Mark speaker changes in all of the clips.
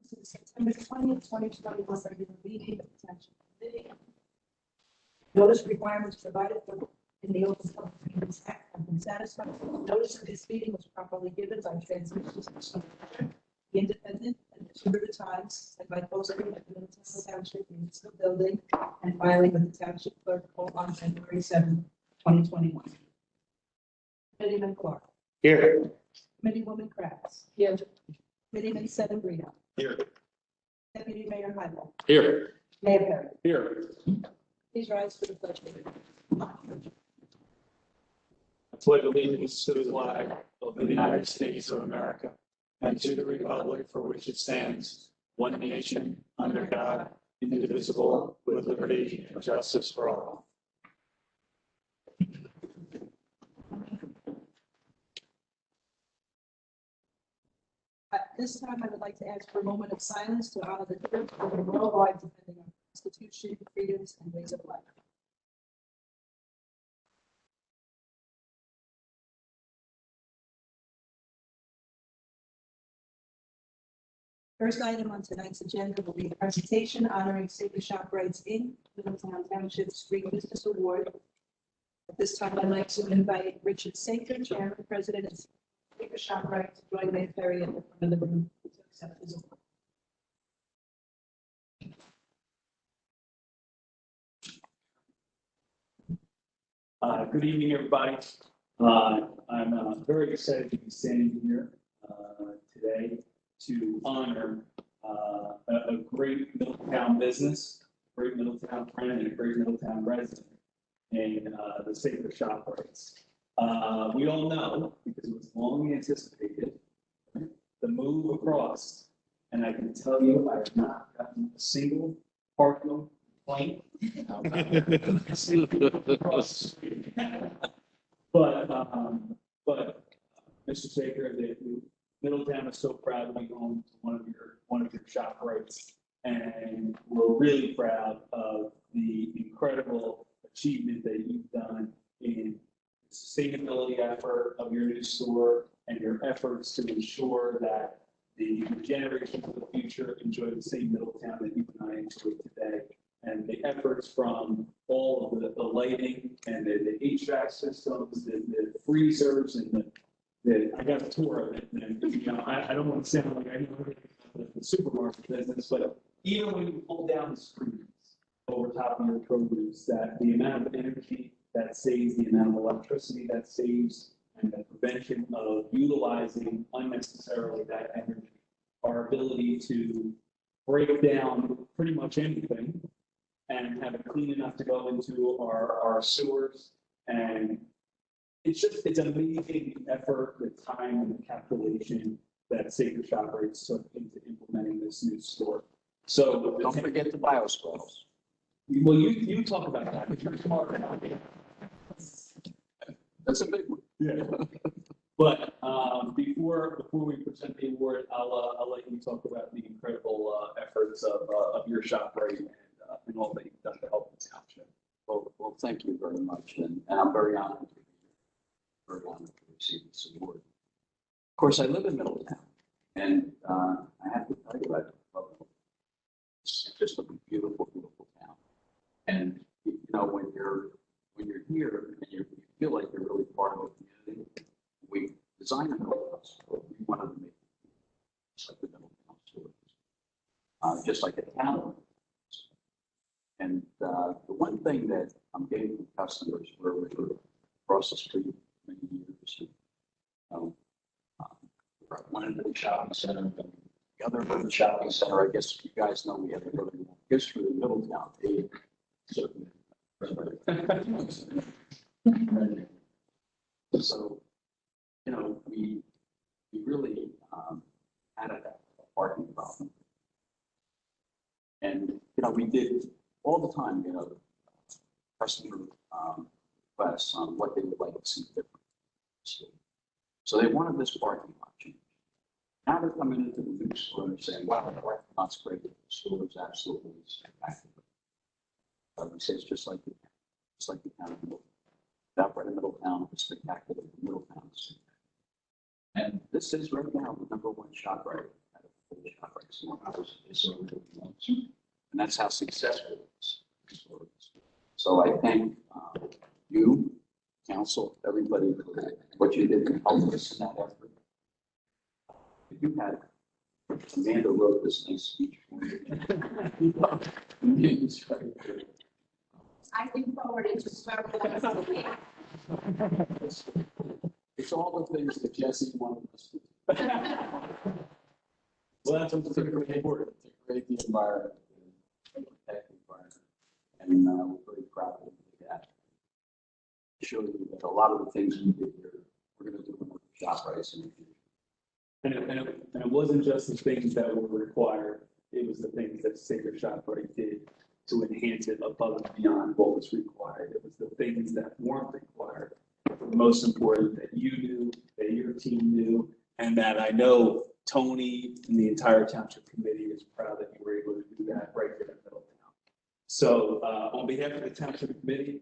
Speaker 1: to the September 20th, 2021 regular meeting of the Township Committee. Notice requirements provided for in the Open Public Meetings Act have been satisfied. Notice of this meeting was properly given by transmission to the Independent and the River Times and by posting at the Middletown Township Municipal Building and filing with the Township Clerk on January 7, 2021. Committeeman Clark.
Speaker 2: Here.
Speaker 1: Committeewoman Kratz. Here. Committeeman Sedembrino.
Speaker 2: Here.
Speaker 1: Deputy Mayor Hybel.
Speaker 2: Here.
Speaker 1: Mayor Perry.
Speaker 2: Here.
Speaker 1: Please rise for the pledge.
Speaker 2: I pledge allegiance to the flag of the United States of America and to the republic for which it stands, one nation, under God, indivisible, with liberty and justice for all.
Speaker 1: At this time, I would like to ask for a moment of silence to honor the church for the worldwide defending our Constitution, freedoms, and ways of life. First item on tonight's agenda will be a presentation honoring Sacred ShopRites Inc., Middletown Township's Green Business Award. At this time, I'd like to invite Richard Saker, Chairman, President, and Sacred ShopRite, to join Mayor Perry at the front of the room to accept his award.
Speaker 2: Good evening, everybody. I'm very excited to be standing here today to honor a great Middletown business, great Middletown friend, and a great Middletown resident in the Sacred ShopRites. We all know, because it was long anticipated, the move across, and I can tell you I have not gotten a single parking complaint. But Mr. Saker, Middletown is so proud to be home to one of your ShopRites, and we're really proud of the incredible achievement that you've done in the sustainability effort of your new store and your efforts to ensure that the generations of the future enjoy the same Middletown that you and I enjoy today. And the efforts from all of the lighting and the HVAC systems, the freezers, and I got a tour of it. And, you know, I don't want to sound like I know everything about the supermarket business, but even when you pull down the screens over top of your produce, that the amount of energy that saves, the amount of electricity that saves, and the prevention of utilizing unnecessarily that energy, our ability to break down pretty much anything and have it clean enough to go into our sewers. And it's an amazing effort, the time and the calculation that Sacred ShopRites took into implementing this new store. So
Speaker 3: don't forget the bioswales.
Speaker 2: Well, you talk about that, but you're smarter than I am.
Speaker 3: That's a big one.
Speaker 2: Yeah. But before we present the award, I'll let you talk about the incredible efforts of your ShopRite and all that you've done to help the township.
Speaker 3: Well, thank you very much, and I'm very honored to be here. Very honored to receive this award. Of course, I live in Middletown, and I have to tell you, I love it. It's just a beautiful, beautiful town. And you know, when you're here and you feel like you're really part of the community, we designed a Middletown store. We wanted to make it just like the Middletown store, just like a town. And the one thing that I'm getting from customers where we were across the street many years, one end of the shopping center, and the other end of the shopping center. I guess you guys know we have a really long history in Middletown. So, you know, we really had a parking problem. And, you know, we did all the time, you know, customer requests on what they would like to see different. So they wanted this parking lot change. Now they're coming into the new store and saying, wow, the parking lot's great. The store is absolutely spectacular. We say it's just like the town of Middletown. That part of Middletown is spectacular. Middletown is spectacular. And this is right now the #1 ShopRite at a full ShopRite. X more hours a day, so everybody knows. And that's how successful it is. So I thank you, council, everybody for what you did to help us in that effort. You had, Amanda wrote this nice speech for you.
Speaker 4: I think forward into several.
Speaker 3: It's all the things that Jesse wanted us to do.
Speaker 2: Well, that's what's particularly important.
Speaker 3: To create the environment, to protect the environment. And we're very proud of that. Show you that a lot of the things we did here, we're going to do in the shop rights in the future.
Speaker 2: And it wasn't just the things that were required, it was the things that Sacred ShopRite did to enhance it above and beyond what was required. It was the things that weren't required, most important, that you knew, that your team knew, and that I know Tony and the entire township committee is proud that you were able to do that right here in Middletown. So on behalf of the township committee,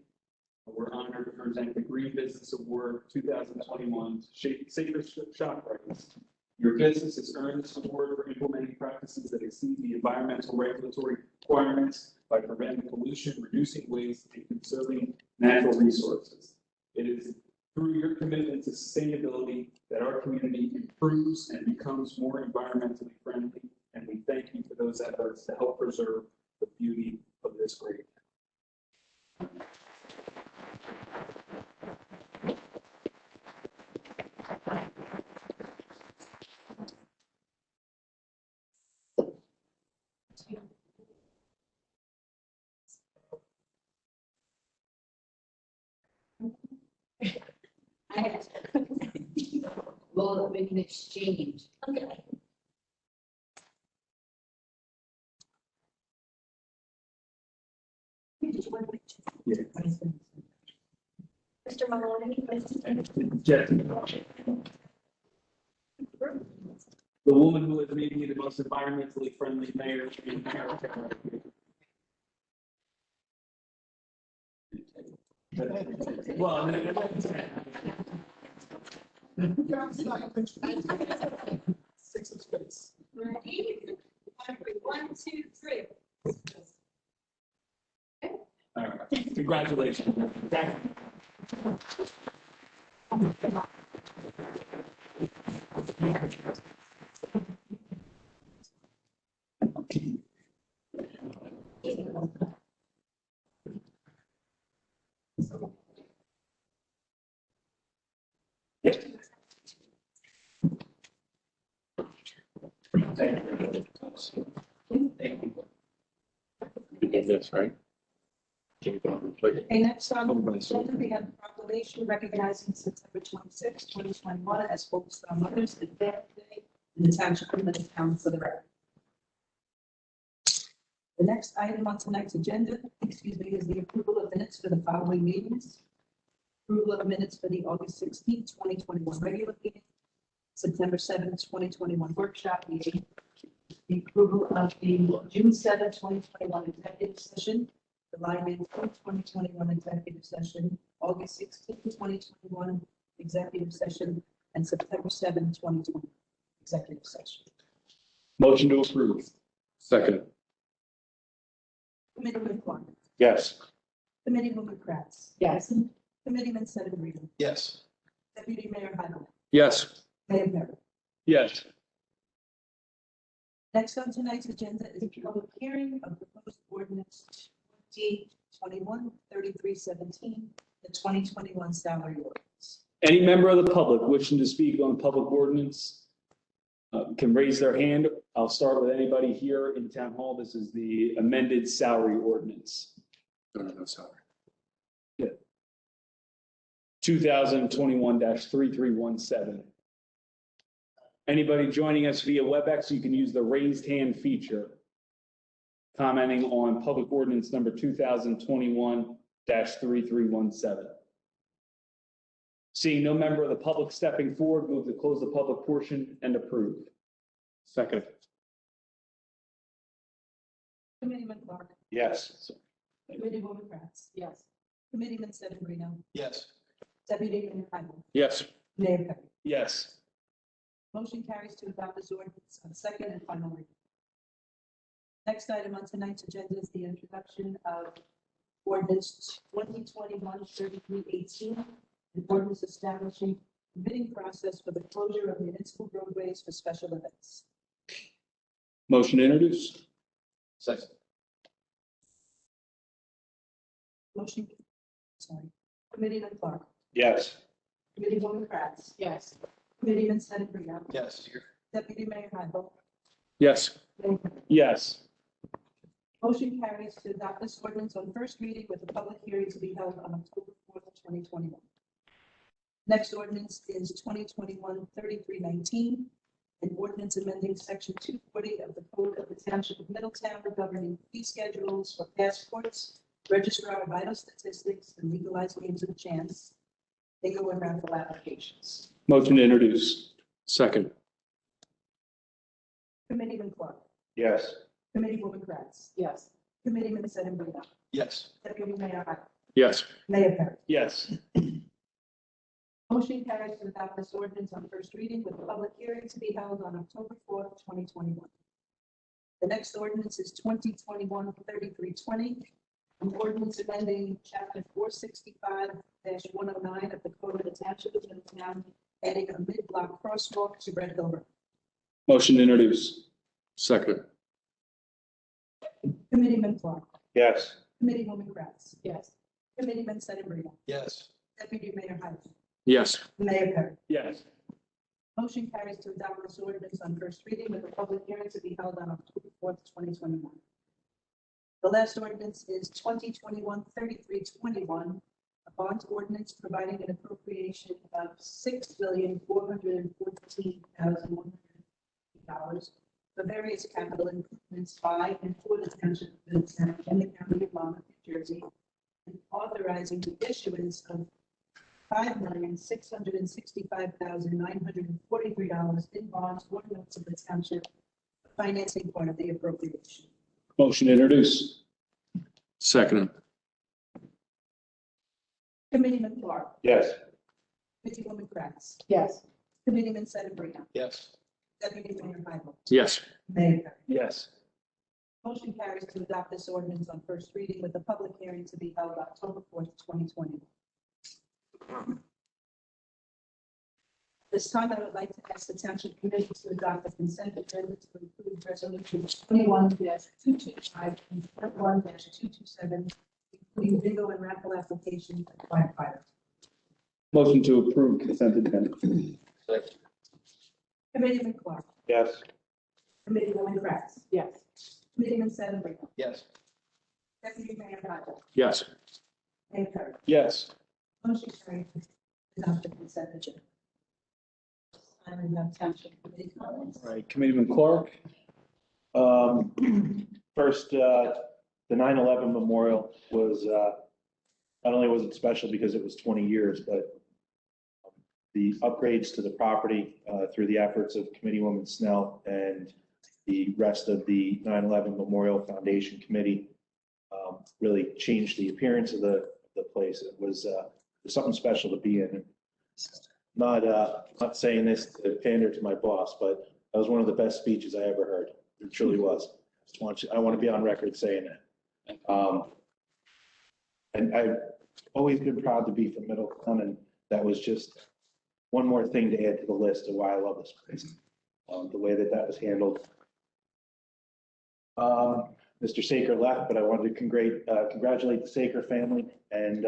Speaker 2: we're honored to present the Green Business Award 2021 to Sacred ShopRite. Your business has earned this award for implementing practices that exceed the environmental regulatory requirements by preventing pollution, reducing waste, and conserving natural resources. It is through your commitment to sustainability that our community improves and becomes more environmentally friendly, and we thank you for those efforts to help preserve the beauty of this great town.
Speaker 4: I had to. We'll make an exchange. Okay.
Speaker 2: Yeah.
Speaker 4: Mr. Maloney.
Speaker 2: Jeff. The woman who is maybe the most environmentally friendly mayor in America. Well, six of space.
Speaker 4: Ready? 1, 2, 3.
Speaker 2: All right, congratulations.
Speaker 5: You did this, right?
Speaker 1: Okay, next on the agenda, we have a proclamation recognizing September 26, 2021 as Focused on Mothers Day in the township of Middletown for the record. The next item on tonight's agenda, is the approval of minutes for the following meetings. Approval of minutes for the August 16, 2021 regular meeting, September 7, 2021 workshop meeting, the approval of the June 7, 2021 executive session, July 19, 2021 executive session, August 16, 2021 executive session, and September 7, 2020 executive session.
Speaker 2: Motion to approve.
Speaker 5: Second.
Speaker 1: Committeeman Clark.
Speaker 5: Yes.
Speaker 1: Committeewoman Kratz.
Speaker 4: Yes.
Speaker 1: Committeeman Sedambrino.
Speaker 5: Yes.
Speaker 1: Deputy Mayor Hyman.
Speaker 5: Yes.
Speaker 1: Mayor Perry.
Speaker 2: Yes.
Speaker 1: Next on tonight's agenda is a public hearing of proposed ordinance 2021-3317, the 2021 salary ordinance.
Speaker 2: Any member of the public wishing to speak on public ordinance can raise their hand. I'll start with anybody here in town hall. This is the amended salary ordinance.
Speaker 5: No salary.
Speaker 2: 2021-3317. Anybody joining us via Webex, you can use the raised hand feature. Commenting on public ordinance number 2021-3317. Seeing no member of the public stepping forward, move to close the public portion and approve.
Speaker 5: Second.
Speaker 1: Committeeman Clark.
Speaker 5: Yes.
Speaker 1: Committeewoman Kratz.
Speaker 4: Yes.
Speaker 1: Committeeman Sedambrino.
Speaker 5: Yes.
Speaker 1: Deputy Mayor Hyman.
Speaker 5: Yes.
Speaker 1: Mayor Perry.
Speaker 2: Yes.
Speaker 1: Motion carries to adopt this ordinance on second and final reading. Next item on tonight's agenda is the introduction of ordinance 2021-3318, an ordinance establishing a bidding process for the closure of municipal roadways for special events.
Speaker 5: Motion to introduce.
Speaker 3: Second.
Speaker 1: Motion, sorry. Committeeman Clark.
Speaker 5: Yes.
Speaker 1: Committeewoman Kratz.
Speaker 4: Yes.
Speaker 1: Committeeman Sedambrino.
Speaker 3: Yes.
Speaker 1: Deputy Mayor Hybel.
Speaker 5: Yes.
Speaker 1: Mayor Perry.
Speaker 5: Yes.
Speaker 1: Motion carries to adopt this ordinance on first reading with a public hearing to be held on October 4th, 2021. Next ordinance is 2021-3319, an ordinance amending section 240 of the Code of the Township of Middletown governing fee schedules for passports, registrar of vital statistics, and legalized games of chance, bingo and raffle applications.
Speaker 5: Motion to introduce. Second.
Speaker 1: Committeeman Clark.
Speaker 5: Yes.
Speaker 1: Committeewoman Kratz.
Speaker 4: Yes.
Speaker 1: Committeeman Sedambrino.
Speaker 3: Yes.
Speaker 1: Deputy Mayor Hybel.
Speaker 5: Yes.
Speaker 1: Mayor Perry.
Speaker 5: Yes.
Speaker 1: Motion carries to adopt this ordinance on first reading with a public hearing to be held on October 4th, 2021. The next ordinance is 2021-3320, an ordinance amending chapter 465-109 of the Code of the Township of Middletown, adding a mid-block crosswalk to Red Hill Road.
Speaker 5: Motion to introduce. Second.
Speaker 1: Committeeman Clark.
Speaker 5: Yes.
Speaker 1: Committeewoman Kratz.
Speaker 4: Yes.
Speaker 1: Committeeman Sedambrino.
Speaker 3: Yes.
Speaker 1: Deputy Mayor Hybel.
Speaker 5: Yes.
Speaker 1: Mayor Perry.
Speaker 5: Yes.
Speaker 1: Motion carries to adopt this ordinance on first reading with a public hearing to be held on October 4th, 2021. The last ordinance is 2021-3321, a bond ordinance providing an appropriation of $6,414,100 for various capital improvements by and for the Township of Middletown and the County of Monmouth, New Jersey, and authorizing the issuance of $5,665,943 in bonds or notes of the township, financing part of the appropriation.
Speaker 5: Motion to introduce. Second.
Speaker 1: Committeeman Clark.
Speaker 5: Yes.
Speaker 1: Committeewoman Kratz.
Speaker 4: Yes.
Speaker 1: Committeeman Sedambrino.
Speaker 3: Yes.
Speaker 1: Deputy Mayor Hybel.
Speaker 5: Yes.
Speaker 1: Mayor Perry.
Speaker 5: Yes.
Speaker 1: Motion carries to adopt this ordinance on first reading with a public hearing to be held October 4th, 2021. This time, I would like to ask the Township Committee to adopt the consent agenda to include resolutions 21-225 and 21-227, including bingo and raffle applications and firefighter.
Speaker 5: Motion to approve consent agenda.
Speaker 3: Second.
Speaker 1: Committeeman Clark.
Speaker 5: Yes.
Speaker 1: Committeewoman Kratz.
Speaker 4: Yes.
Speaker 1: Committeeman Sedambrino.
Speaker 3: Yes.
Speaker 1: Deputy Mayor Hybel.
Speaker 5: Yes.
Speaker 1: Mayor Perry.
Speaker 5: Yes.
Speaker 1: Motion carried to adopt the consent agenda. I have Township Committee comments.
Speaker 6: All right, Committeeman Clark. First, the 9/11 memorial was, not only was it special because it was 20 years, but the upgrades to the property through the efforts of Committeewoman Snell and the rest of the 9/11 Memorial Foundation Committee really changed the appearance of the place. It was something special to be in. Not saying this to pander to my boss, but that was one of the best speeches I ever heard. It truly was. I want to be on record saying that. And I've always been proud to be from Middletown, and that was just one more thing to add to the list of why I love this place. The way that was handled. Mr. Saker left, but I wanted to congratulate the Saker family and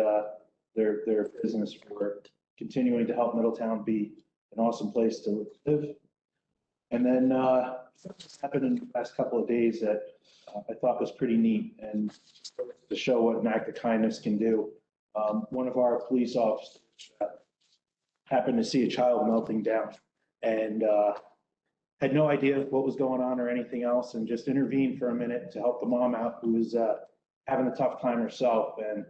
Speaker 6: their business for continuing to help Middletown be an awesome place to live. And then something happened in the past couple of days that I thought was pretty neat, and to show what an act of kindness can do. One of our police officers happened to see a child melting down and had no idea what was going on or anything else, and just intervened for a minute to help the mom out, who was having a tough time herself. And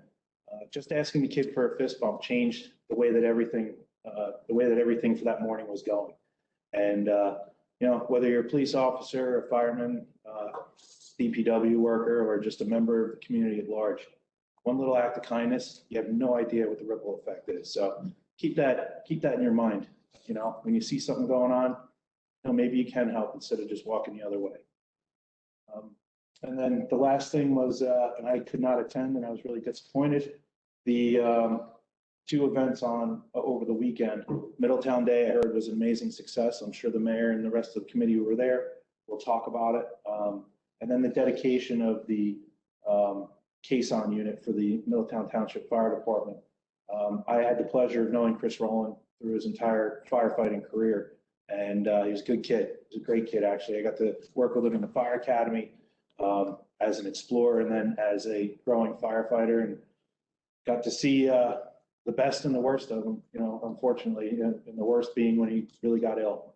Speaker 6: just asking the kid for a fist bump changed the way that everything for that morning was going. And whether you're a police officer, a fireman, DPW worker, or just a member of the community at large, one little act of kindness, you have no idea what the ripple effect is. So keep that in your mind. When you see something going on, maybe you can help instead of just walking the other way. And then the last thing was, and I could not attend and I was really disappointed. The two events on over the weekend. Middletown Day, I heard was an amazing success. I'm sure the mayor and the rest of the committee who were there will talk about it. And then the dedication of the Cassion unit for the Middletown Township Fire Department. I had the pleasure of knowing Chris Roland through his entire firefighting career. And he was a good kid. He was a great kid, actually. I got to work with him in the fire academy as an explorer and then as a growing firefighter, and got to see the best and the worst of him, you know, unfortunately, and the worst being when he really got ill.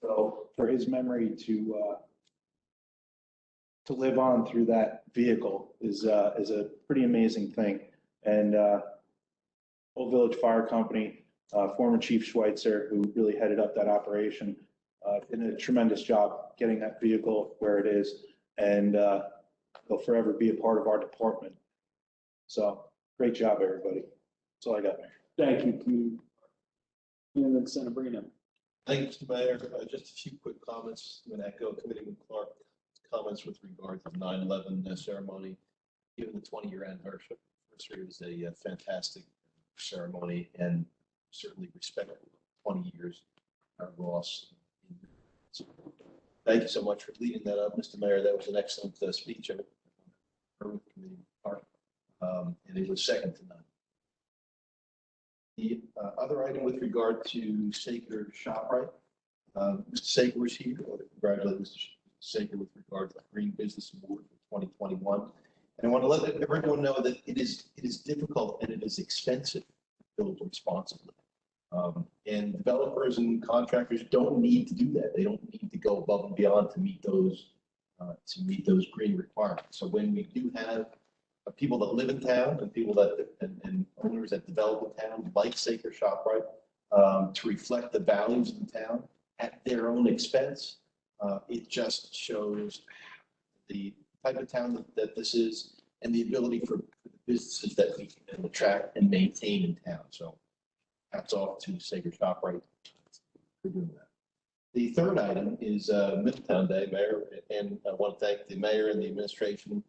Speaker 6: So for his memory to live on through that vehicle is a pretty amazing thing. And Old Village Fire Company, former Chief Schweitzer, who really headed up that operation, did a tremendous job getting that vehicle where it is, and he'll forever be a part of our department. So great job, everybody. That's all I got, Mayor.
Speaker 2: Thank you, Committee. And then Senator Brino.
Speaker 7: Thank you, Mr. Mayor. Just a few quick comments. I'm going to echo Committeeman Clark's comments with regard to the 9/11 ceremony. Given the 20-year anniversary, it was a fantastic ceremony and certainly respectful of 20 years loss. Thank you so much for leading that up, Mr. Mayor. That was an excellent speech. I heard with Committeeman Clark, and it was second to none. The other item with regard to Saker ShopRite, Mr. Saker was here. I want to congratulate Mr. Saker with regard to the Green Business Award for 2021. And I want to let everyone know that it is difficult and it is expensive to build responsibly. And developers and contractors don't need to do that. They don't need to go above and beyond to meet those green requirements. So when we do have people that live in town and people that and owners that develop in town, like Saker ShopRite, to reflect the values of the town at their own expense, it just shows the type of town that this is and the ability for the businesses that we can attract and maintain in town. So hats off to Saker ShopRite for doing that. The third item is Middletown Day, Mayor, and I want to thank the mayor and the administration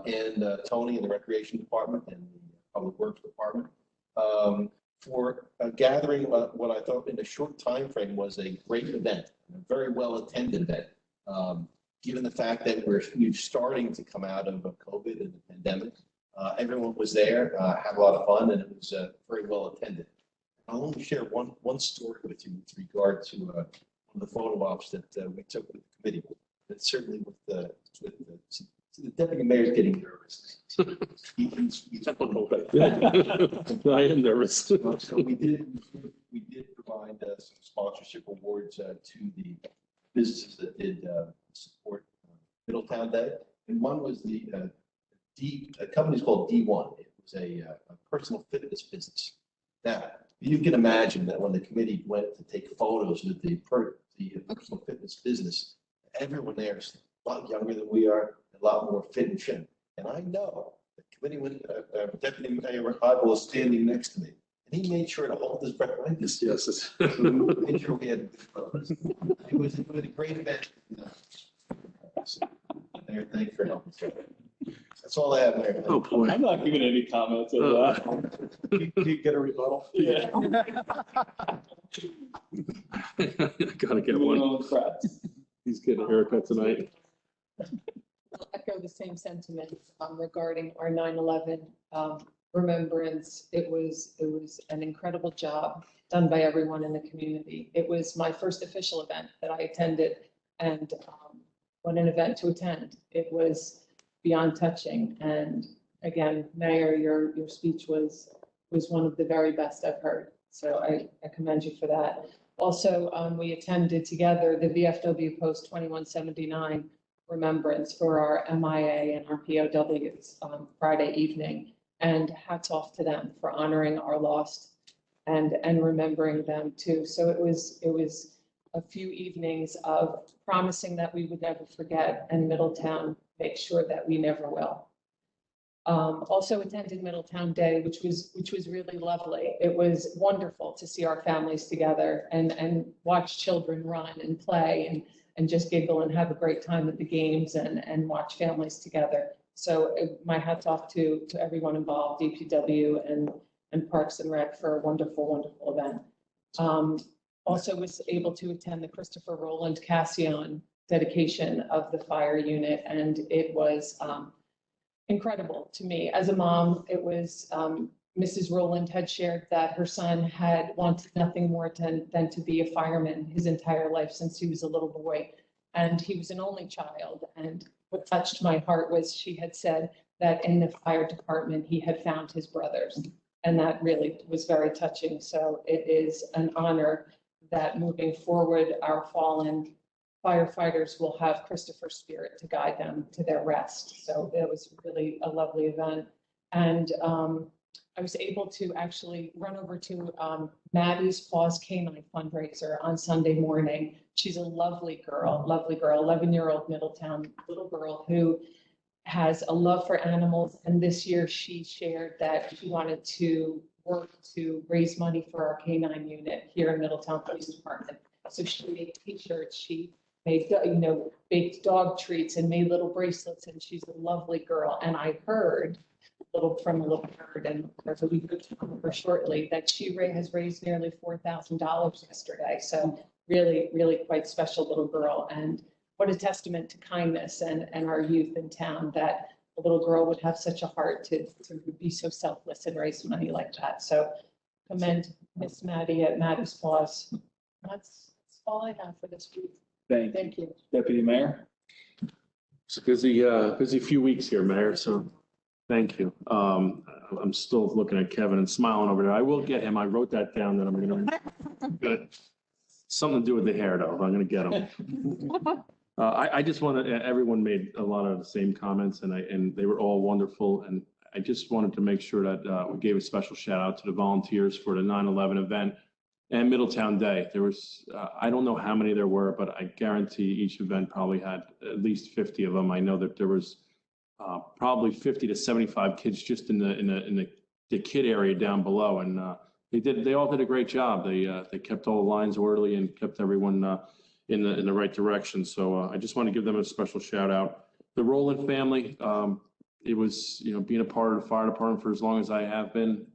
Speaker 7: and Tony and the Recreation Department and the Public Works Department for gathering what I thought in a short time frame was a great event, a very well attended event. Given the fact that we're starting to come out of COVID and the pandemic, everyone was there, had a lot of fun, and it was very well attended. I'll only share one story with you with regard to one of the photo ops that we took with the committee. But certainly with the deputy mayor's getting nervous.
Speaker 5: I am nervous.
Speaker 7: So we did provide some sponsorship awards to the businesses that did support Middletown Day, and one was the a company's called D1. It was a personal fitness business. Now you can imagine that when the committee went to take photos with the personal fitness business, everyone there is a lot younger than we are, a lot more fit and trim. And I know the committee, Deputy Mayor Hybel was standing next to me, and he made sure to hold his breath like this.
Speaker 5: Yes.
Speaker 7: Made sure we had good photos. It was a great event. Mayor, thank you for helping. That's all I have, Mayor.
Speaker 5: Oh, boy.
Speaker 2: I'm not giving any comments on that.
Speaker 6: Do you get a rebuttal?
Speaker 2: Yeah.
Speaker 5: Gotta get one. He's getting a haircut tonight.
Speaker 8: I'll echo the same sentiments regarding our 9/11 remembrance. It was an incredible job done by everyone in the community. It was my first official event that I attended, and what an event to attend. It was beyond touching. And again, Mayor, your speech was one of the very best I've heard. So I commend you for that. Also, we attended together the VFW Post 2179 Remembrance for our MIA and our POWs Friday evening. And hats off to them for honoring our lost and remembering them too. So it was a few evenings of promising that we would never forget, and Middletown make sure that we never will. Also attended Middletown Day, which was really lovely. It was wonderful to see our families together and watch children run and play and just giggle and have a great time at the games and watch families together. So my hat's off to everyone involved, DPW and Parks and Rec for a wonderful, wonderful event. Also was able to attend the Christopher Roland Cassion dedication of the fire unit, and it was incredible to me. As a mom, it was, Mrs. Roland had shared that her son had wanted nothing more than to be a fireman his entire life since he was a little boy. And he was an only child. And what touched my heart was she had said that in the fire department, he had found his brothers. And that really was very touching. So it is an honor that moving forward, our fallen firefighters will have Christopher's spirit to guide them to their rest. So it was really a lovely event. And I was able to actually run over to Maddie's Paws Canine fundraiser on Sunday morning. She's a lovely girl, 11-year-old Middletown little girl who has a love for animals. And this year she shared that she wanted to work to raise money for our canine unit here in Middletown Police Department. So she made t-shirts, she made, baked dog treats and made little bracelets, and she's a lovely girl. And I heard from a little bird, and there's a week of her shortly, that she has raised nearly $4,000 yesterday. So really, really quite special little girl. And what a testament to kindness and our youth in town that a little girl would have such a heart to be so selfless and raise money like that. So commend Miss Maddie at Maddie's Paws. That's all I have for this week. Thank you.
Speaker 2: Deputy Mayor?
Speaker 5: It's a busy few weeks here, Mayor, so thank you. I'm still looking at Kevin and smiling over there. I will get him. I wrote that down that I'm gonna, something to do with the hair though. I'm gonna get him. I just wanted, everyone made a lot of the same comments and they were all wonderful. And I just wanted to make sure that we gave a special shout out to the volunteers for the 9/11 event and Middletown Day. There was, I don't know how many there were, but I guarantee each event probably had at least 50 of them. I know that there was probably 50 to 75 kids just in the kid area down below. And they all did a great job. They kept all the lines orderly and kept everyone in the right direction. So I just want to give them a special shout out. The Roland family, it was, being a part of the fire department for as long as I have been,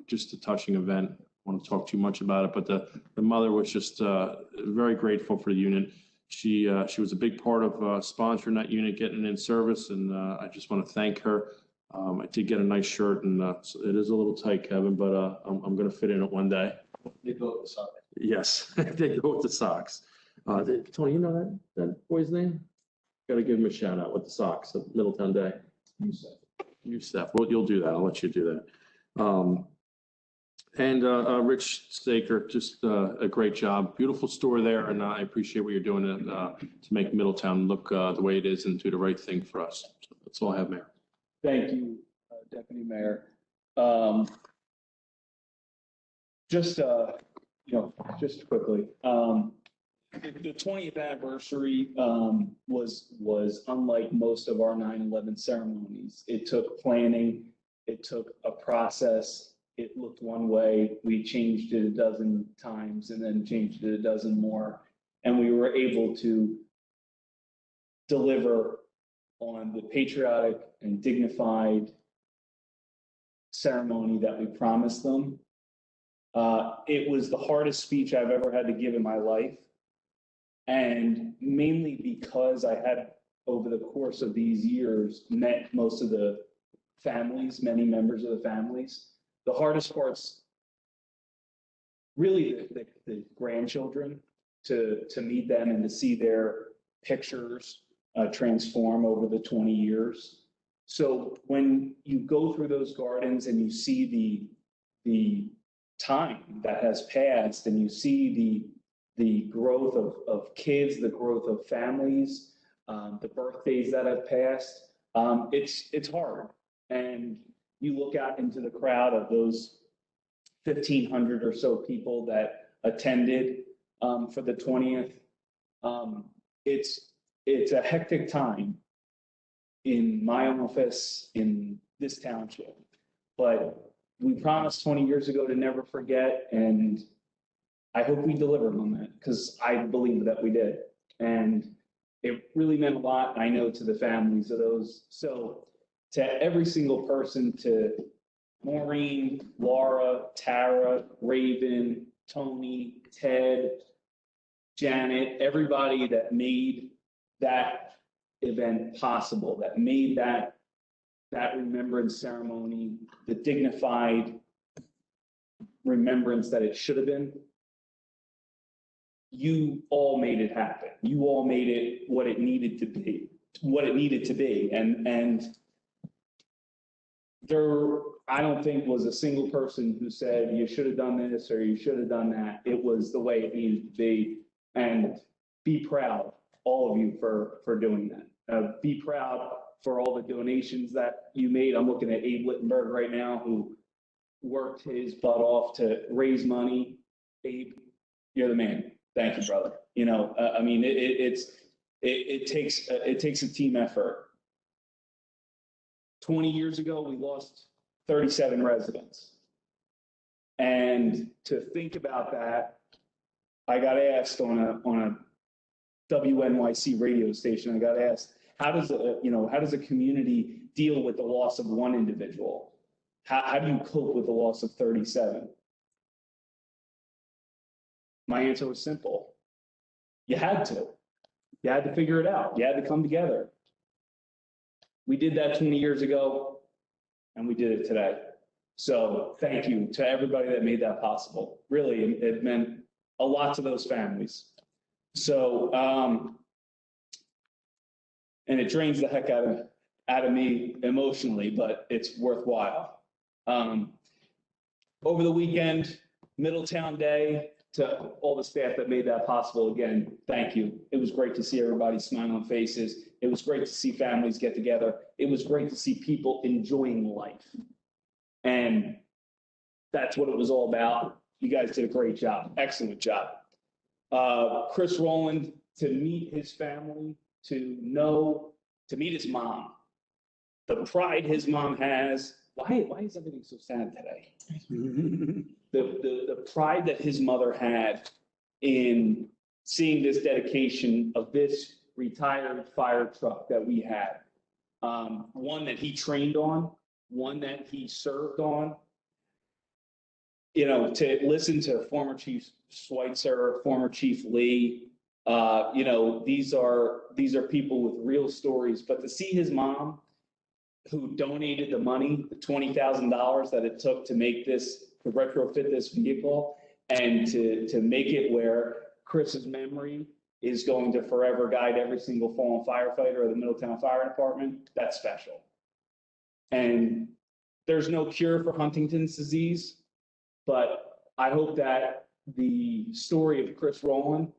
Speaker 5: just a touching event. I want to talk too much about it, but the mother was just very grateful for the unit. She was a big part of sponsoring that unit, getting it in service, and I just want to thank her. I did get a nice shirt, and it is a little tight, Kevin, but I'm going to fit in it one day.
Speaker 7: They go with the socks.
Speaker 5: Yes, they go with the socks. Tony, you know that boy's name? Got to give him a shout out with the socks at Middletown Day. Youssef. Well, you'll do that. I'll let you do that. And Rich Staker, just a great job. Beautiful store there, and I appreciate what you're doing to make Middletown look the way it is and do the right thing for us. So that's all I have, Mayor.
Speaker 2: Thank you, Deputy Mayor. Just quickly, the 20th anniversary was unlike most of our 9/11 ceremonies. It took planning. It took a process. It looked one way. We changed it a dozen times and then changed it a dozen more. And we were able to deliver on the patriotic and dignified ceremony that we promised them. It was the hardest speech I've ever had to give in my life. And mainly because I had, over the course of these years, met most of the families, many members of the families. The hardest part's really the grandchildren, to meet them and to see their pictures transform over the 20 years. So when you go through those gardens and you see the time that has passed and you see the growth of kids, the growth of families, the birthdays that have passed, it's hard. And you look out into the crowd of those 1,500 or so people that attended for the 20th. It's a hectic time in my office, in this township. But we promised 20 years ago to never forget, and I hope we delivered on that, because I believe that we did. And it really meant a lot, I know, to the families of those. So to every single person, to Maureen, Laura, Tara, Raven, Tony, Ted, Janet, everybody that made that event possible, that made that remembrance ceremony the dignified remembrance that it should have been. You all made it happen. You all made it what it needed to be, And there, I don't think was a single person who said you should have done this or you should have done that. It was the way it needed to be. And be proud, all of you, for doing that. Be proud for all the donations that you made. I'm looking at Abe Littenberg right now, who worked his butt off to raise money. Abe, you're the man. Thank you, brother. You know, I mean, it takes a team effort. 20 years ago, we lost 37 residents. And to think about that, I got asked on a WNYC radio station, I got asked, how does a community deal with the loss of one individual? How do you cope with the loss of 37? My answer was simple. You had to. You had to figure it out. You had to come together. We did that 20 years ago, and we did it today. So thank you to everybody that made that possible. Really, it meant a lot to those families. So, and it drains the heck out of me emotionally, but it's worthwhile. Over the weekend, Middletown Day, to all the staff that made that possible, again, thank you. It was great to see everybody's smiling faces. It was great to see families get together. It was great to see people enjoying life. And that's what it was all about. You guys did a great job, excellent job. Chris Roland, to meet his family, to meet his mom, the pride his mom has. Why is everything so sad today? The pride that his mother had in seeing this dedication of this retired fire truck that we had, one that he trained on, one that he served on. You know, to listen to former Chief Schweitzer, former Chief Lee, you know, these are people with real stories. But to see his mom, who donated the money, the $20,000 that it took to make this, to retrofit this vehicle, and to make it where Chris's memory is going to forever guide every single fallen firefighter of the Middletown Fire Department, that's special. And there's no cure for Huntington's disease, but I hope that the story of Chris Roland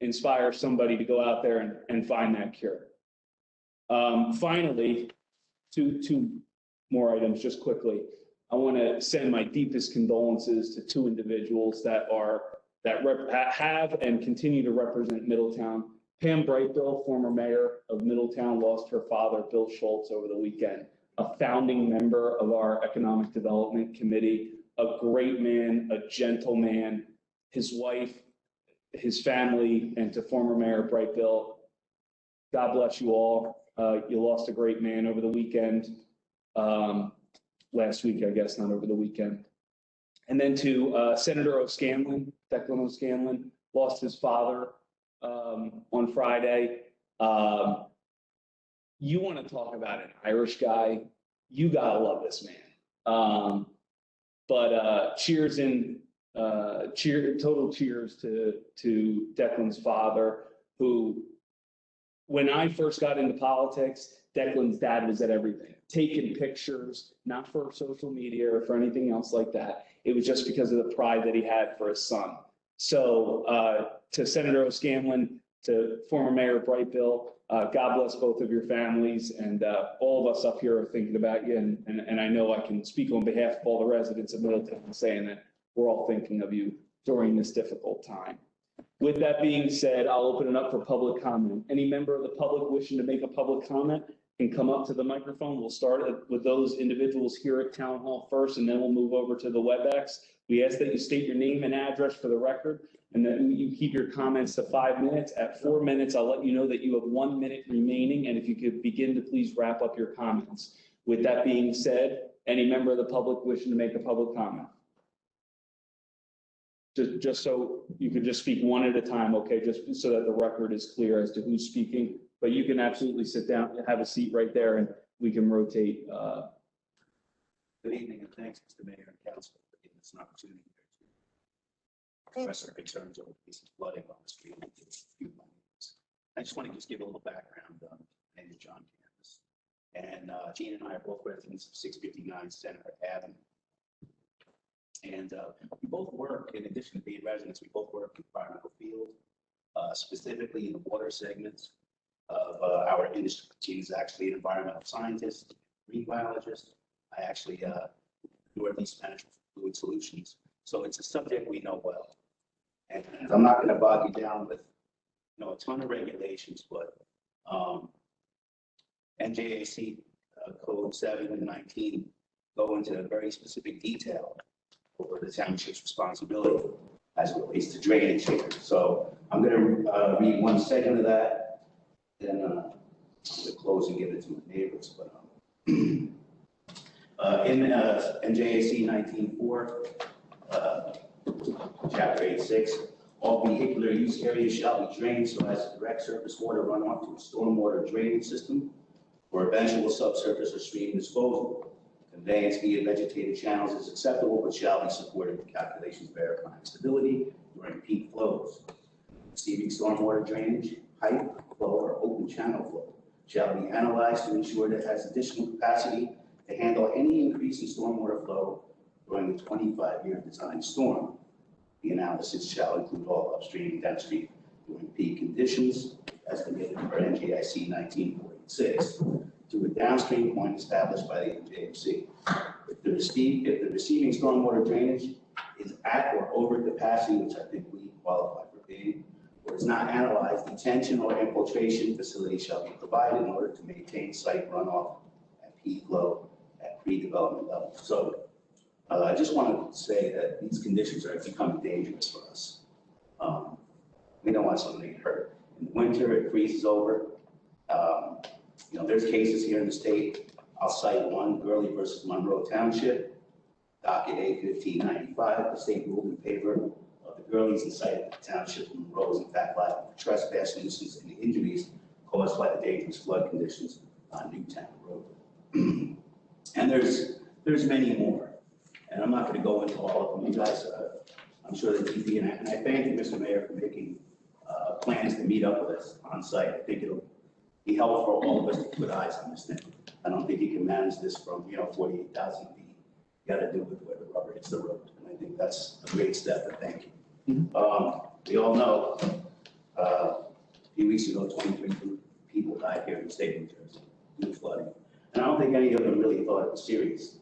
Speaker 2: inspires somebody to go out there and find that cure. Finally, two more items just quickly. I want to send my deepest condolences to two individuals that have and continue to represent Middletown. Pam Brightbill, former mayor of Middletown, lost her father, Bill Schultz, over the weekend, a founding member of our Economic Development Committee, a great man, a gentleman, his wife, his family, and to former Mayor Brightbill, God bless you all. You lost a great man over the weekend. Last week, I guess, not over the weekend. And then to Senator O'Scanlan, Declan O'Scanlan, lost his father on Friday. You want to talk about an Irish guy, you gotta love this man. But cheers total cheers to Declan's father, who, when I first got into politics, Declan's dad was at everything, taking pictures, not for social media or for anything else like that. It was just because of the pride that he had for his son. So to Senator O'Scanlan, to former Mayor Brightbill, God bless both of your families, and all of us up here are thinking about you. And I know I can speak on behalf of all the residents of Middletown saying that we're all thinking of you during this difficult time. With that being said, I'll open it up for public comment. Any member of the public wishing to make a public comment, can come up to the microphone. We'll start with those individuals here at Town Hall first, and then we'll move over to the Webex. We ask that you state your name and address for the record, and then you keep your comments to 5 minutes. At 4 minutes, I'll let you know that you have 1 minute remaining, and if you could begin to please wrap up your comments. With that being said, any member of the public wishing to make a public comment? Just so you could just speak one at a time, okay, just so that the record is clear as to who's speaking. But you can absolutely sit down and have a seat right there, and we can rotate.
Speaker 9: Good evening, and thanks, Mr. Mayor and Council, for giving us an opportunity to express our concerns over the flooding on the street. I just want to just give a little background. My name is John Canvas, and Gene and I are both residents of 659 Senator Avenue. And we both work, in addition to being residents, we both work in the environmental field, specifically in the water segments of our industry. Gene is actually an environmental scientist, marine biologist. I actually do at least manage fluid solutions. So it's a subject we know well. And I'm not going to bog you down with a ton of regulations, but NJAC Code 7 and 19 go into very specific detail over the township's responsibility as it relates to drainage here. So I'm going to read one segment of that, then I'm going to close and give it to my neighbors. But in NJAC 19.4, Chapter 8.6, all vehicular use areas shall be drained so as to direct surface water runoff to a stormwater drainage system for eventual subsurface or stream disposal. Conveyance via vegetated channels is acceptable, but shall be supported with calculations verifying stability during peak flows. Receiving stormwater drainage, pipe flow, or open channel flow shall be analyzed to ensure that it has additional capacity to handle any increase in stormwater flow during the 25-year design storm. The analysis shall include all upstream and downstream during peak conditions, estimated for NJIC 1946, to a downstream point established by the NJFC. If the receiving stormwater drainage is at or over capacity, which I think we qualify for being, or is not analyzed, detention or infiltration facility shall be provided in order to maintain site runoff at peak flow at pre-development level. So I just want to say that these conditions are becoming dangerous for us. We don't want someone to get hurt. In the winter, it freezes over. There's cases here in the state. I'll cite one, Gurley versus Monroe Township, docket A-1595. The state ruled in favor of the Gurleys and cited the township of Monroe is in fact liable for trespass, nuisance, and injuries caused by the dangerous flood conditions on Newtown Road. And there's many more. And I'm not going to go into all of them. You guys, I'm sure that DP, and I thank you, Mr. Mayor, for making plans to meet up with us on site. I think it'll be helpful for all of us to put eyes on this thing. I don't think you can manage this from 48,000 feet. You got to do it where the rubber hits the road, and I think that's a great step. And thank you. We all know a few weeks ago, 23 people died here in the state of New Jersey due to flooding, and I don't think any of them really thought it was serious.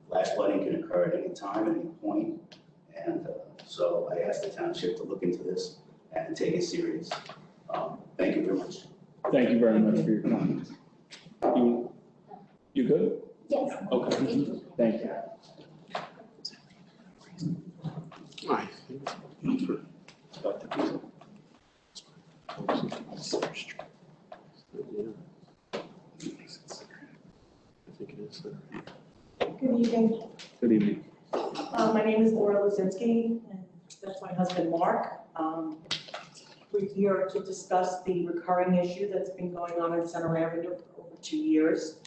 Speaker 9: Flash flooding can occur at any time, at any point, and so I asked the township to look into this and take it serious. Thank you very much.
Speaker 2: Thank you very much for your comments. You good?
Speaker 4: Yes.
Speaker 2: Okay. Thank you.
Speaker 5: Hi.
Speaker 10: Good evening.
Speaker 2: Good evening.
Speaker 10: My name is Laura Lazinski, and that's my husband, Mark. We're here to discuss the recurring issue that's been going on in Center Avenue for over 2 years.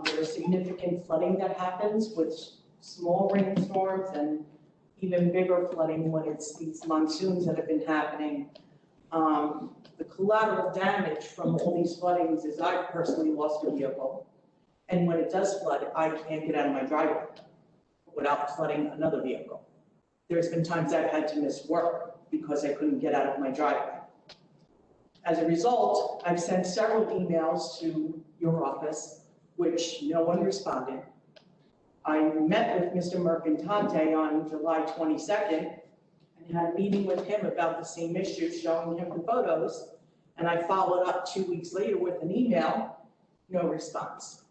Speaker 10: There's significant flooding that happens with small rainstorms and even bigger flooding when it's these monsoons that have been happening. The collateral damage from all these floodings is I personally lost a vehicle. And when it does flood, I can't get out of my driveway without flooding another vehicle. There's been times I've had to miss work because I couldn't get out of my driveway. As a result, I've sent several emails to your office, which no one responded. I met with Mr. Mercantante on July 22nd and had a meeting with him about the same issue, showing him the photos. And I followed up 2 weeks later with an email, no response.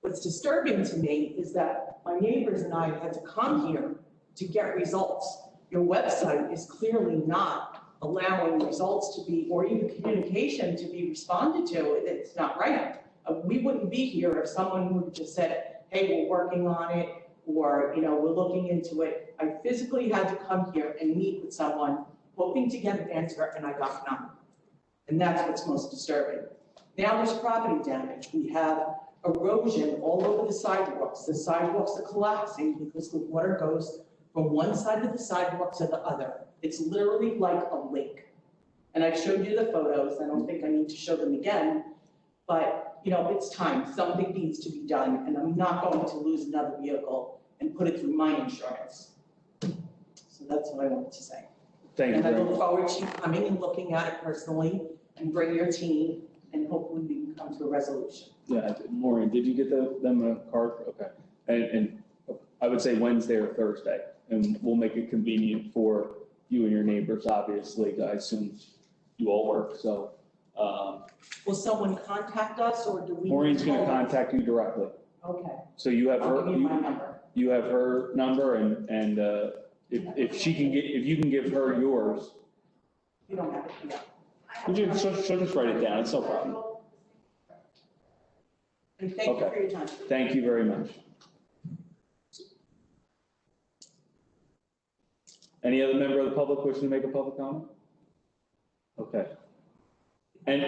Speaker 10: What's disturbing to me is that my neighbors and I had to come here to get results. Your website is clearly not allowing results to be, or even communication to be responded to. It's not right. We wouldn't be here if someone would have just said, hey, we're working on it, or, you know, we're looking into it. I physically had to come here and meet with someone, hoping to get an answer, and I got none. And that's what's most disturbing. Now there's property damage. We have erosion all over the sidewalks. The sidewalks are collapsing because the water goes from one side of the sidewalk to the other. It's literally like a lake. And I've showed you the photos. I don't think I need to show them again, but you know, it's time. Something needs to be done, and I'm not going to lose another vehicle and put it through my insurance. So that's what I wanted to say.
Speaker 2: Thank you
Speaker 10: And I
Speaker 2: very
Speaker 10: look
Speaker 2: much.
Speaker 10: forward to you coming and looking at it personally and bring your team, and hopefully we can come to a resolution.
Speaker 2: Yeah, Maureen, did you get them a card? Okay. And I would say Wednesday or Thursday, and we'll make it convenient for you and your neighbors, obviously. I assume you all work, so.
Speaker 10: Will someone contact us, or do we?
Speaker 2: Maureen's gonna contact you directly.
Speaker 10: Okay,
Speaker 2: So you have
Speaker 10: I'll
Speaker 2: her,
Speaker 10: give you my number.
Speaker 2: you have her number, and if she can get, if you can give her yours,
Speaker 10: You don't have it, yeah.
Speaker 2: she'll just write it down. It's no problem.
Speaker 10: And thank you
Speaker 2: Okay.
Speaker 10: for your time.
Speaker 2: Thank you very much. Any other member of the public wishing to make a public comment? Okay. And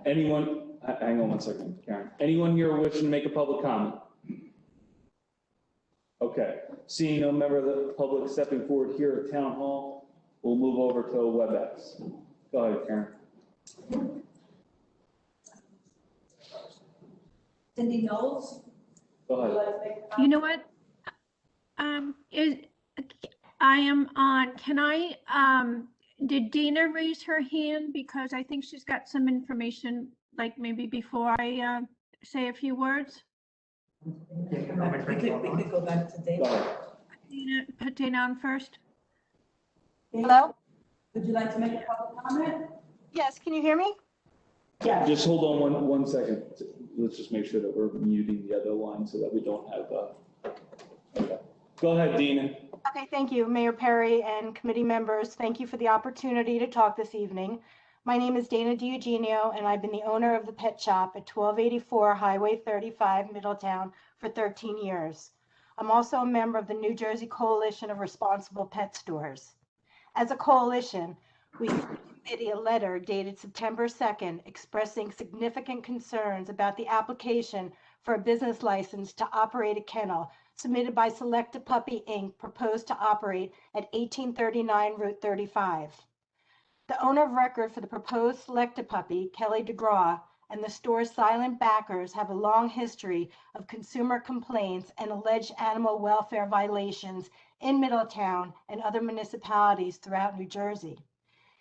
Speaker 2: anyone, hang on one second, Karen. Anyone here wishing to make a public comment? Okay. Seeing no member of the public stepping forward here at Town Hall, we'll move over to Webex. Go ahead, Karen.
Speaker 1: Cindy Knowles?
Speaker 2: Go
Speaker 1: would you
Speaker 2: ahead.
Speaker 1: like to make a comment?
Speaker 11: You know what? I am on. Can I, did Dina raise her hand? Because I think she's got some information, like maybe before I say a few words.
Speaker 1: We could go back to
Speaker 2: Go
Speaker 1: David.
Speaker 2: ahead.
Speaker 11: Dina, put Dina on first.
Speaker 12: Hello?
Speaker 1: Would you like to make a public comment?
Speaker 12: Yes, can you hear me?
Speaker 10: Yes.
Speaker 2: Just hold on one second. Let's just make sure that we're muting the other line so that we don't have, okay. Go ahead, Dina.
Speaker 12: Okay, thank you, Mayor Perry and committee members. Thank you for the opportunity to talk this evening. My name is Dana DiEugenio, and I've been the owner of the pet shop at 1284 Highway 35, Middletown, for 13 years. I'm also a member of the New Jersey Coalition of Responsible Pet Stores. As a coalition, we sent the committee a letter dated September 2nd expressing significant concerns about the application for a business license to operate a kennel submitted by Select a Puppy Inc. proposed to operate at 1839 Route 35. The owner of record for the proposed Select a Puppy, Kelly DeGraw, and the store's silent backers have a long history of consumer complaints and alleged animal welfare violations in Middletown and other municipalities throughout New Jersey.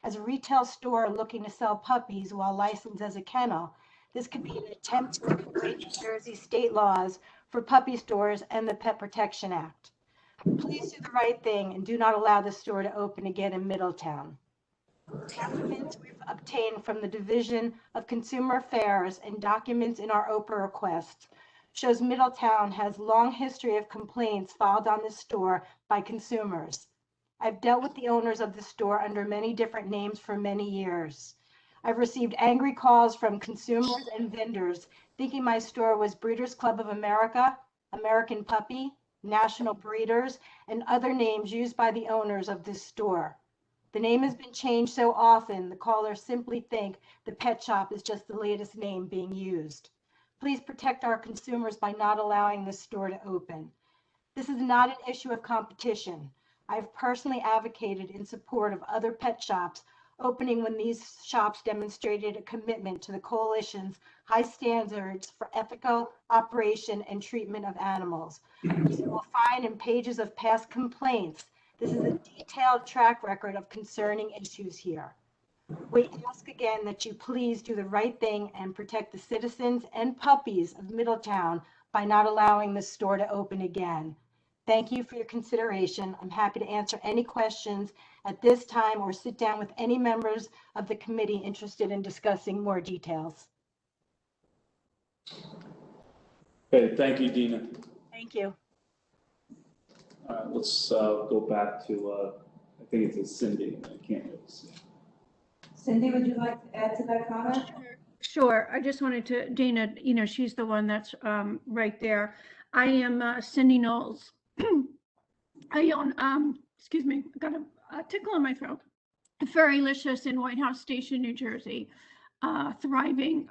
Speaker 12: As a retail store looking to sell puppies while licensed as a kennel, this could be an attempt to avoid New Jersey state laws for puppy stores and the Pet Protection Act. Please do the right thing and do not allow the store to open again in Middletown. Documents we've obtained from the Division of Consumer Affairs and documents in our OPA request shows Middletown has long history of complaints filed on this store by consumers. I've dealt with the owners of the store under many different names for many years. I've received angry calls from consumers and vendors thinking my store was Breeders' Club of America, American Puppy, National Breeders, and other names used by the owners of this store. The name has been changed so often, the callers simply think the pet shop is just the latest name being used. Please protect our consumers by not allowing this store to open. This is not an issue of competition. I've personally advocated in support of other pet shops opening when these shops demonstrated a commitment to the coalition's high standards for ethical operation and treatment of animals. As you will find in pages of past complaints, this is a detailed track record of concerning issues here. We ask again that you please do the right thing and protect the citizens and puppies of Middletown by not allowing the store to open again. Thank you for your consideration. I'm happy to answer any questions at this time or sit down with any members of the committee interested in discussing more details.
Speaker 2: Okay, thank you, Dina.
Speaker 12: Thank you.
Speaker 2: All right, let's go back to, I think it's Cindy. I can't really see.
Speaker 1: Cindy, would you like to add to that comment?
Speaker 11: Sure. I just wanted to, Dana, you know, she's the one that's right there. I am Cindy Knowles. I own, excuse me, I got a tickle in my throat. Ferrylicious in White House Station, New Jersey. Thriving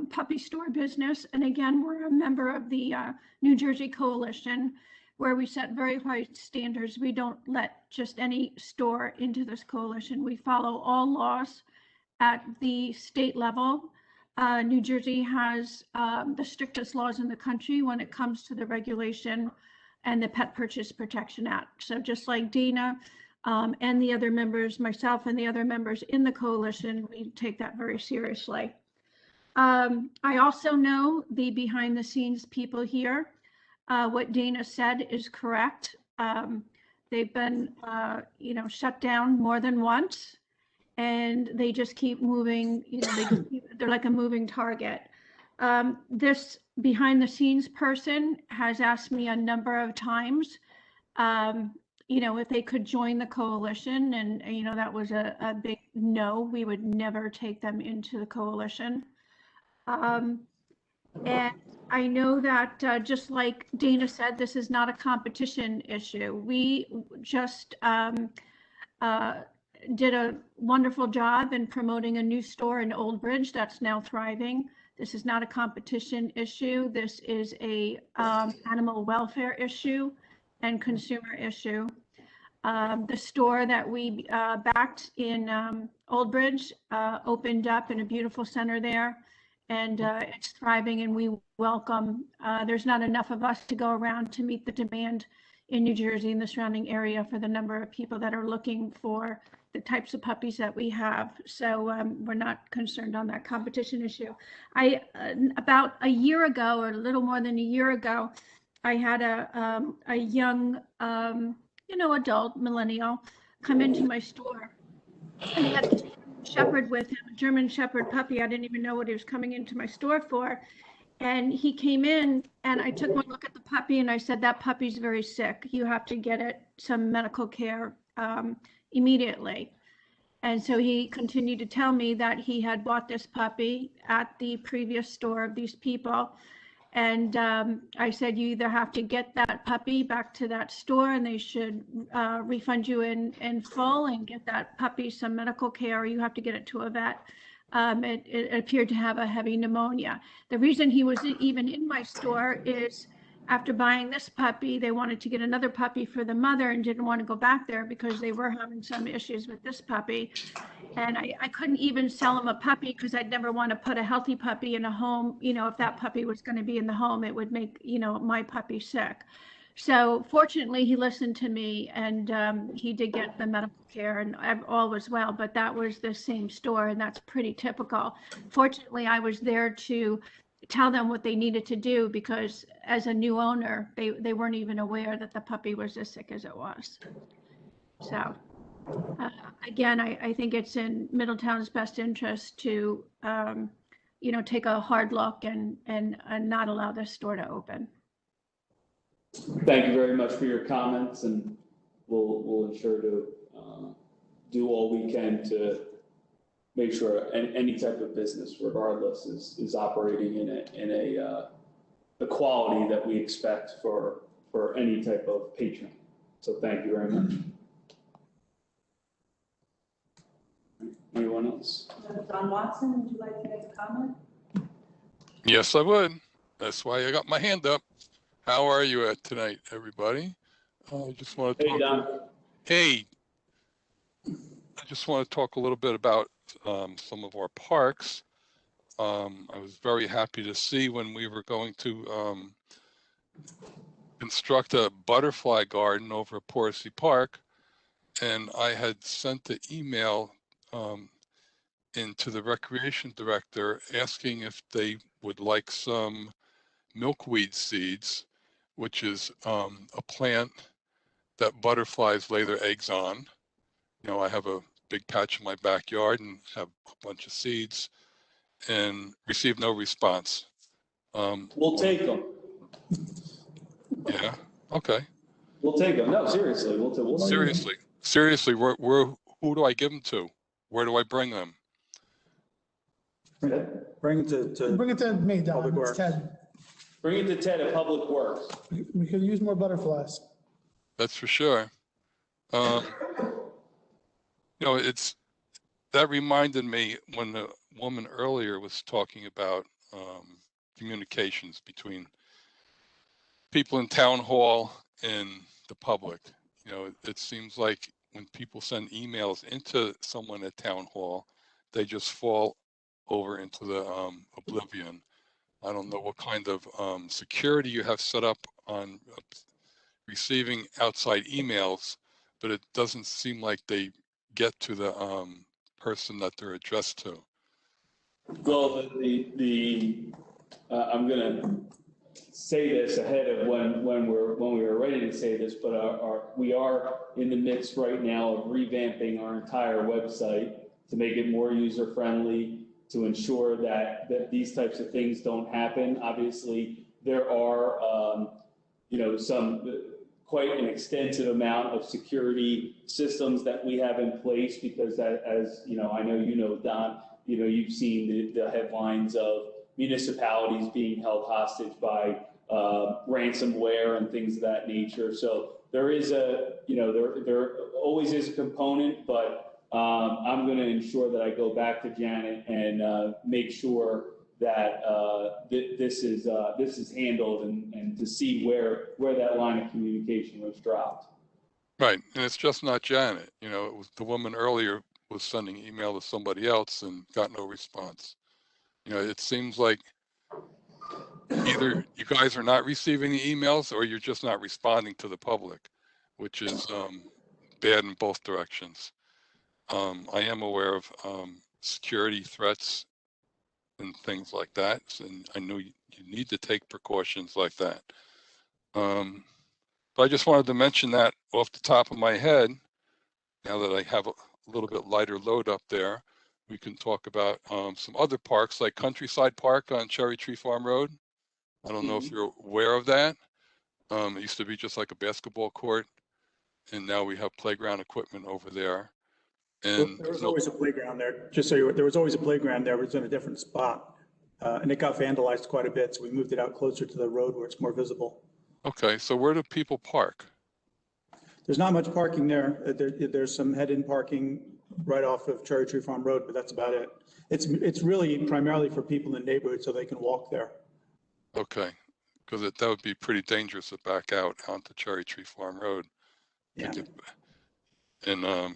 Speaker 11: puppy store business. And again, we're a member of the New Jersey Coalition, where we set very high standards. We don't let just any store into this coalition. We follow all laws at the state level. New Jersey has the strictest laws in the country when it comes to the regulation and the Pet Purchase Protection Act. So just like Dina and the other members, myself and the other members in the coalition, we take that very seriously. I also know the behind the scenes people here. What Dana said is correct. They've been, you know, shut down more than once, and they just keep moving. You know, they're like a moving target. This behind the scenes person has asked me a number of times, you know, if they could join the coalition, and you know, that was a big no. We would never take them into the coalition. And I know that just like Dana said, this is not a competition issue. We just did a wonderful job in promoting a new store in Old Bridge that's now thriving. This is not a competition issue. This is a animal welfare issue and consumer issue. The store that we backed in Old Bridge opened up in a beautiful center there, and it's thriving, and we welcome, there's not enough of us to go around to meet the demand in New Jersey and the surrounding area for the number of people that are looking for the types of puppies that we have. So we're not concerned on that competition issue. About a year ago, or a little more than a year ago, I had a young, you know, adult millennial come into my store, and he had a Shepherd with him, a German Shepherd puppy. I didn't even know what he was coming into my store for. And he came in, and I took one look at the puppy, and I said, that puppy's very sick. You have to get it some medical care immediately. And so he continued to tell me that he had bought this puppy at the previous store of these people. And I said, you either have to get that puppy back to that store, and they should refund you in full and get that puppy some medical care, or you have to get it to a vet. It appeared to have a heavy pneumonia. The reason he was even in my store is after buying this puppy, they wanted to get another puppy for the mother and didn't want to go back there because they were having some issues with this puppy. And I couldn't even sell him a puppy because I'd never want to put a healthy puppy in a home. You know, if that puppy was going to be in the home, it would make, you know, my puppy sick. So fortunately, he listened to me, and he did get the medical care, and all was well. But that was the same store, and that's pretty typical. Fortunately, I was there to tell them what they needed to do, because as a new owner, they weren't even aware that the puppy was as sick as it was. So again, I think it's in Middletown's best interest to, you know, take a hard look and not allow this store to open.
Speaker 2: Thank you very much for your comments, and we'll ensure to do all we can to make sure any type of business, regardless, is operating in the quality that we expect for any type of patron. So thank you very much. Anyone else?
Speaker 1: John Watson, would you like to make a comment?
Speaker 13: Yes, I would. That's why I got my hand up. How are you tonight, everybody? I just want to talk.
Speaker 2: Hey, Don.
Speaker 13: Hey, I just want to talk a little bit about some of our parks. I was very happy to see when we were going to construct a butterfly garden over at Porsey Park, and I had sent the email into the recreation director asking if they would like some milkweed seeds, which is a plant that butterflies lay their eggs on. You know, I have a big patch in my backyard and have a bunch of seeds and receive no response.
Speaker 2: We'll take them.
Speaker 13: Yeah, okay.
Speaker 2: We'll take them. No, seriously, we'll
Speaker 13: Seriously, who do I give them to? Where do I bring them?
Speaker 6: Bring it to
Speaker 14: me, Don.
Speaker 6: Public
Speaker 14: It's
Speaker 6: Works.
Speaker 14: Ted.
Speaker 2: Bring it to Ted at Public Works.
Speaker 14: We could use more butterflies.
Speaker 13: That's for sure. You know, that reminded me when the woman earlier was talking about communications between people in town hall and the public. You know, it seems like when people send emails into someone at town hall, they just fall over into the oblivion. I don't know what kind of security you have set up on receiving outside emails, but it doesn't seem like they get to the person that they're addressed to.
Speaker 2: Well, I'm gonna say this ahead of when we were ready to say this, but we are in the midst right now of revamping our entire website to make it more user friendly, to ensure that these types of things don't happen. Obviously, there are some quite an extensive amount of security systems that we have in place, because that, as you know, I know you know, Don, you know, you've seen the headlines of municipalities being held hostage by ransomware and things of that nature. So there is there always is a component, but I'm going to ensure that I go back to Janet and make sure that this is handled and to see where that line of communication was dropped.
Speaker 13: Right, and it's just not Janet. You know, it was the woman earlier was sending email to somebody else and got no response. You know, it seems like either you guys are not receiving the emails or you're just not responding to the public, which is bad in both directions. I am aware of security threats and things like that, and I know you need to take precautions like that. But I just wanted to mention that off the top of my head. Now that I have a little bit lighter load up there, we can talk about some other parks like Countryside Park on Cherry Tree Farm Road. I don't know if you're aware of that. It used to be just like a basketball court, and now we have playground equipment over there. And
Speaker 6: there was always a playground there. Just so there was always a playground there, but it's in a different spot. And it got vandalized quite a bit, so we moved it out closer to the road where it's more visible.
Speaker 13: Okay, so where do people park?
Speaker 6: There's not much parking there. There's some head-in parking right off of Cherry Tree Farm Road, but that's about it. It's really primarily for people in the neighborhood so they can walk there.
Speaker 13: Okay, because that would be pretty dangerous to back out onto Cherry Tree Farm Road.
Speaker 6: Yeah.
Speaker 13: And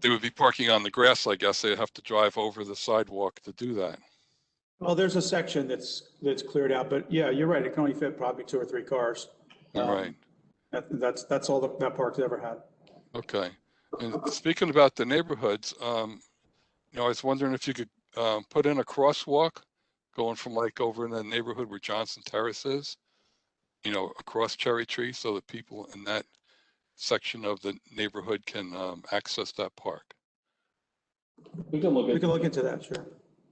Speaker 13: they would be parking on the grass, I guess. They'd have to drive over the sidewalk to do that.
Speaker 6: Well, there's a section that's cleared out, but yeah, you're right. It can only fit probably 2 or 3 cars.
Speaker 13: Right.
Speaker 6: That's all that park's ever had.
Speaker 13: Okay. And speaking about the neighborhoods, you know, I was wondering if you could put in a crosswalk going from like over in the neighborhood where Johnson Terrace is, you know, across Cherry Tree, so that people in that section of the neighborhood can access that park.
Speaker 2: We can look
Speaker 6: into that, sure.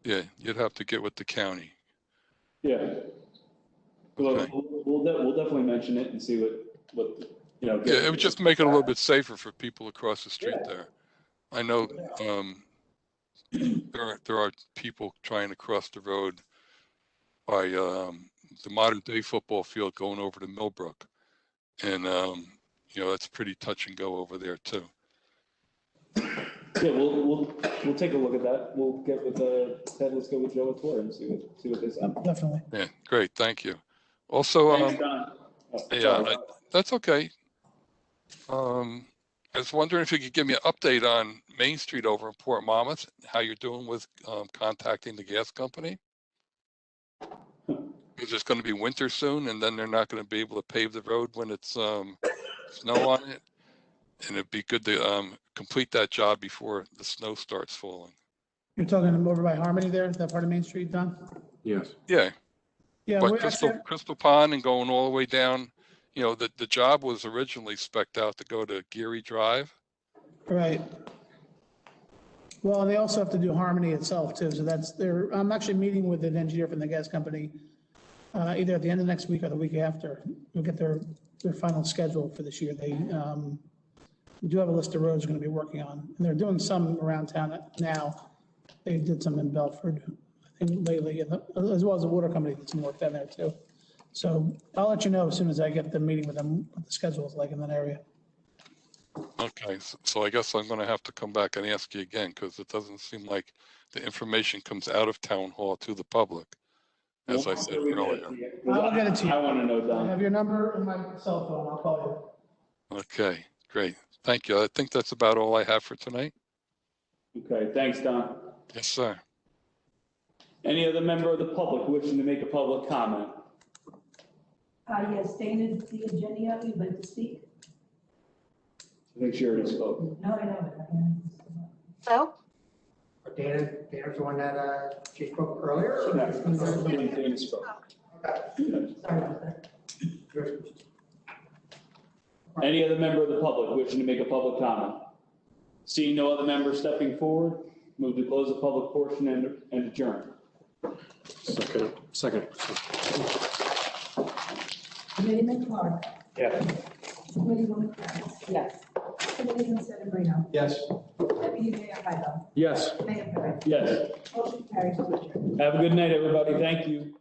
Speaker 13: Yeah, you'd have to get with the county.
Speaker 2: Yeah.
Speaker 13: Okay.
Speaker 2: We'll definitely mention it and see what you know.
Speaker 13: Yeah, it would just make it a little bit safer for people across the street there. I know there are people trying to cross the road by the modern day football field going over to Millbrook. And, you know, that's pretty touch and go over there too.
Speaker 2: Yeah, we'll take a look at that. We'll get with let's go with Joe and Tor and see what they say.
Speaker 14: Definitely.
Speaker 13: Yeah, great, thank you. Also,
Speaker 2: Thanks, Don.
Speaker 13: yeah, that's okay. I was wondering if you could give me an update on Main Street over in Port Monmouth, how you're doing with contacting the gas company. Because there's going to be winter soon, and then they're not going to be able to pave the road when it's snow on it. And it'd be good to complete that job before the snow starts falling.
Speaker 14: You're talking over by Harmony there, that part of Main Street, Don?
Speaker 5: Yes.
Speaker 13: Yeah.
Speaker 14: Yeah,
Speaker 13: But
Speaker 14: we
Speaker 13: Crystal,
Speaker 14: actually,
Speaker 13: Crystal Pond and going all the way down, you know, the job was originally spec'd out to go to Geary Drive.
Speaker 14: right. Well, and they also have to do Harmony itself too, so that's there. I'm actually meeting with an engineer from the gas company, either at the end of next week or the week after. We'll get their final schedule for this year. They do have a list of roads they're going to be working on, and they're doing some around town now. They did some in Belford, I think lately, as well as the water company did some work down there too. So I'll let you know as soon as I get the meeting with them, what the schedule is like in that area.
Speaker 13: Okay, so I guess I'm gonna have to come back and ask you again, because it doesn't seem like the information comes out of town hall to the public, as I said earlier.
Speaker 14: I'll get it to you.
Speaker 2: I want to know,
Speaker 14: I
Speaker 2: Don.
Speaker 14: have your number and my cell phone. I'll call
Speaker 13: Okay, great. Thank you. I think that's about all I have for tonight.
Speaker 2: Okay, thanks, Don.
Speaker 13: Yes, sir.
Speaker 2: Any other member of the public wishing to make a public comment?
Speaker 1: Yes, Dana Diagenio, you'd like to speak?
Speaker 2: I think she already spoke.
Speaker 1: No, I know it.
Speaker 12: So,
Speaker 15: Dana's the one that she spoke earlier? or-
Speaker 2: Dana spoke.
Speaker 15: Okay.
Speaker 1: Sorry about that.
Speaker 2: Any other member of the public wishing to make a public comment? Seeing no other members stepping forward, move to close the public portion and adjourn.
Speaker 5: Second.
Speaker 1: Committeeman Clark.
Speaker 6: Yeah.
Speaker 1: Committeewoman Kratz.
Speaker 4: Yes.
Speaker 1: Committeeman Sedambrino.
Speaker 7: Yes.
Speaker 1: Deputy Mayor Hybel.
Speaker 5: Yes.
Speaker 1: Mayor Perry.
Speaker 2: Yes.
Speaker 1: Motion carries to adjourn.
Speaker 2: Have a good night, everybody. Thank you.